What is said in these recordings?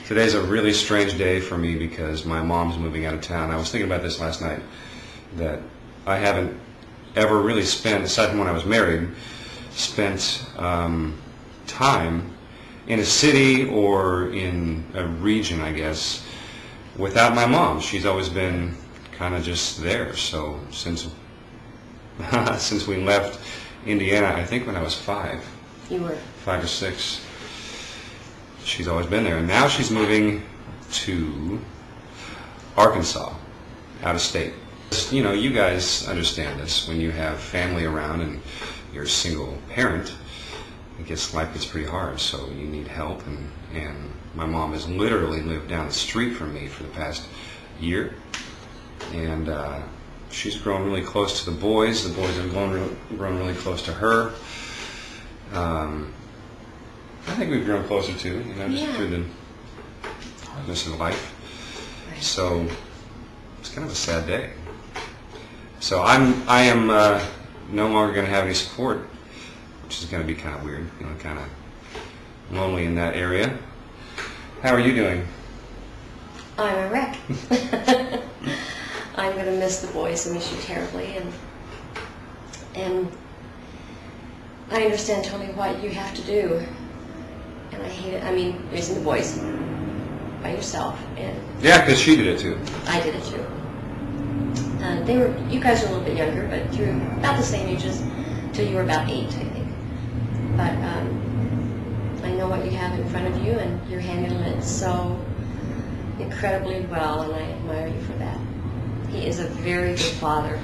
Today's a really strange day for me because my mom's moving out of town. I was thinking about this last night, that I haven't ever really spent, aside from when I was married, spent time in a city or in a region, I guess, without my mom. She's always been kind of just there. So since since we left Indiana, I think when I was 5. You were 5 or 6. She's always been there, and now she's moving to Arkansas, out of state. You know, you guys understand this. When you have family around and you're a single parent, life gets pretty hard, so you need help, and my mom has literally lived down the street from me for the past year, and she's grown really close to the boys have grown really close to her. I think we've grown closer too, just through the hardness of life. right. So it's kind of a sad day. So I am no longer going to have any support, which is going to be kind of weird, kind of lonely in that area. How are you doing? I'm a wreck. I'm going to miss the boys and miss you terribly, and I understand totally what you have to do, and I hate it. I mean, raising the boys by yourself, and Yeah, because she did it too. I did it too. You guys were a little bit younger, but through about the same ages till you were about 8, I think. But I know what you have in front of you, and you're handling it so incredibly well, and I admire you for that. He is a very good father.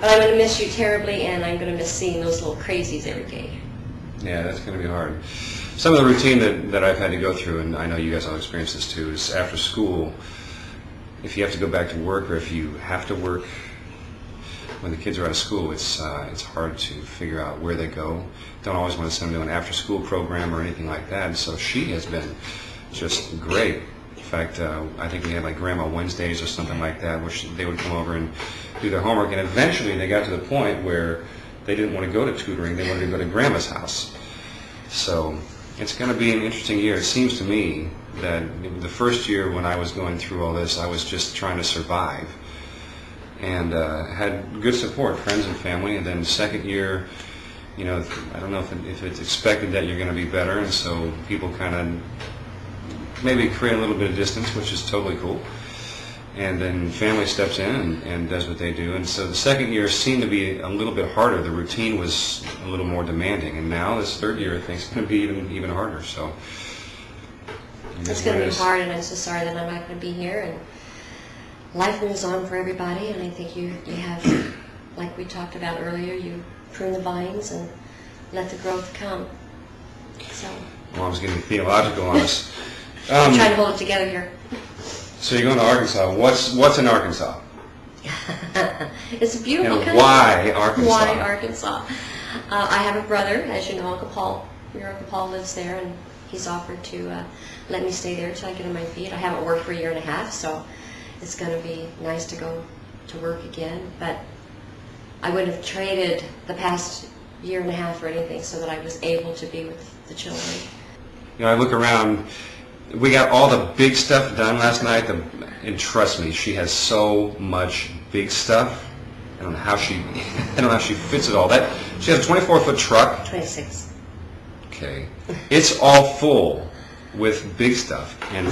But I'm going to miss you terribly, and I'm going to miss seeing those little crazies every day. Yeah, that's going to be hard. Some of the routine that I've had to go through, and I know you guys all experience this too, is after school, if you have to go back to work or if you have to work when the kids are out of school, it's hard to figure out where they go. Don't always want to send them to an after-school program or anything like that. And so she has been just great. In fact, I think we had like Grandma Wednesdays or something like that, where they would come over and do their homework. And eventually they got to the point where they didn't want to go to tutoring. They wanted to go to Grandma's house. So it's going to be an interesting year. It seems to me that the first year when I was going through all this, I was just trying to survive. And had good support, friends and family. And then the second year, I don't know if it's expected that you're going to be better, and so people kind of maybe create a little bit of distance, which is totally cool. And then family steps in and does what they do. And so the second year seemed to be a little bit harder. The routine was a little more demanding. And now this third year, I think, is going to be even harder. So It's going to be hard, and I'm so sorry that I'm not going to be here. And life moves on for everybody, and I think you have, like we talked about earlier, you prune the vines and let the growth come. So Mom's getting theological on us. I'm trying to hold it together here. So you're going to Arkansas. What's in Arkansas? It's a beautiful country. And why Arkansas? Why Arkansas? I have a brother, as you know, Uncle Paul. Your Uncle Paul lives there, and he's offered to let me stay there until I get on my feet. I haven't worked for a year and a half, so it's going to be nice to go to work again. But I wouldn't have traded the past year and a half for anything so that I was able to be with the children. I look around. We got all the big stuff done last night, and trust me, she has so much big stuff. I don't know how she fits it all. She has a 24-foot truck. 26. Okay, it's all full with big stuff, and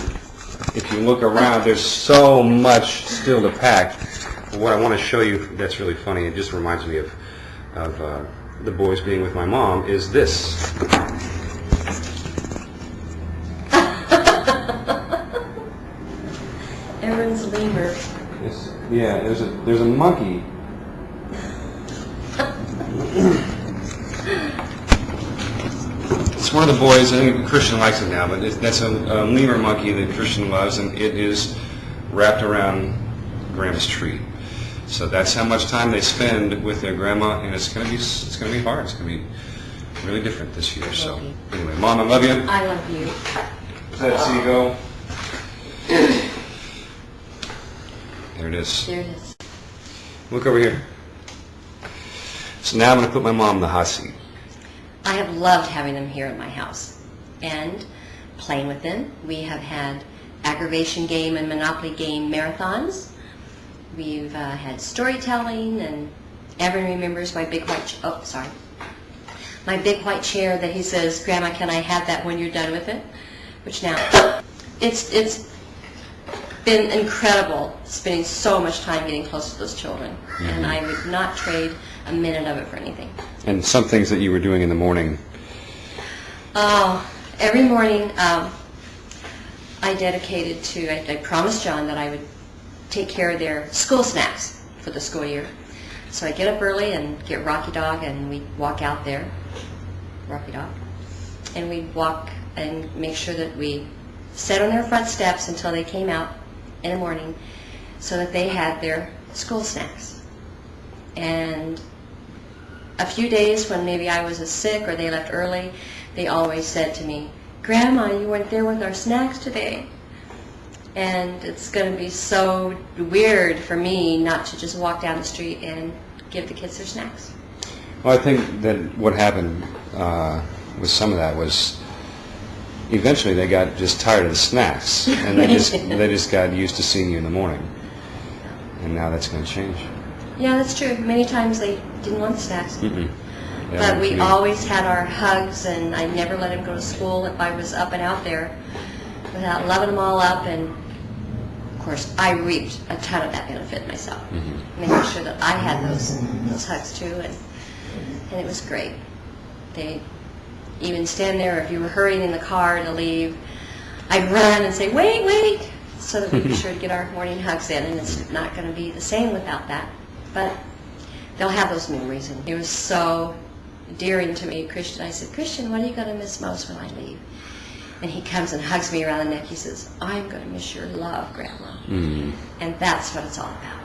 if you look around, there's so much still to pack. What I want to show you that's really funny, it just reminds me of the boys being with my mom, is this. Aaron's lemur. Yeah, there's a monkey. It's one of the boys. I think Christian likes it now, but that's a lemur monkey that Christian loves, and it is wrapped around Grandma's tree. So that's how much time they spend with their grandma, and it's gonna be hard. It's gonna be really different this year. So anyway, Mom, I love you. I love you. Sad to see you go. There it is. There it is. Look over here. So now I'm going to put my mom in the hot seat. I have loved having them here at my house. And playing with them. We have had aggravation game and Monopoly game marathons. We've had storytelling, and Evan remembers my big white, my big white chair that he says, "Grandma, can I have that when you're done with it?" Which now, it's been incredible spending so much time getting close to those children, and I would not trade a minute of it for anything. And some things that you were doing in the morning. Oh, every morning I dedicated to, I promised John that I would take care of their school snacks for the school year. So I get up early and get Rocky Dog, and we walk out there, Rocky Dog, and we walk and make sure that we sat on their front steps until they came out in the morning so that they had their school snacks. And a few days when maybe I was sick or they left early, they always said to me, "Grandma, you weren't there with our snacks today." And it's going to be so weird for me not to just walk down the street and give the kids their snacks. Well, I think that what happened with some of that was eventually they got just tired of the snacks, and they just got used to seeing you in the morning. And now that's going to change. Yeah, that's true. Many times they didn't want the snacks. Yeah, But we always had our hugs, and I never let him go to school if I was up and out there without loving them all up. And of course, I reaped a ton of that benefit myself, making sure that I had those hugs too, and it was great. They even stand there if you were hurrying in the car to leave. I'd run and say, "Wait, wait," so that we'd be sure to get our morning hugs in, and it's not going to be the same without that. But they'll have those memories, and it was so endearing to me. Christian, I said, "Christian, what are you going to miss most when I leave?" And he comes and hugs me around the neck. He says, "I'm going to miss your love, Grandma." And that's what it's all about.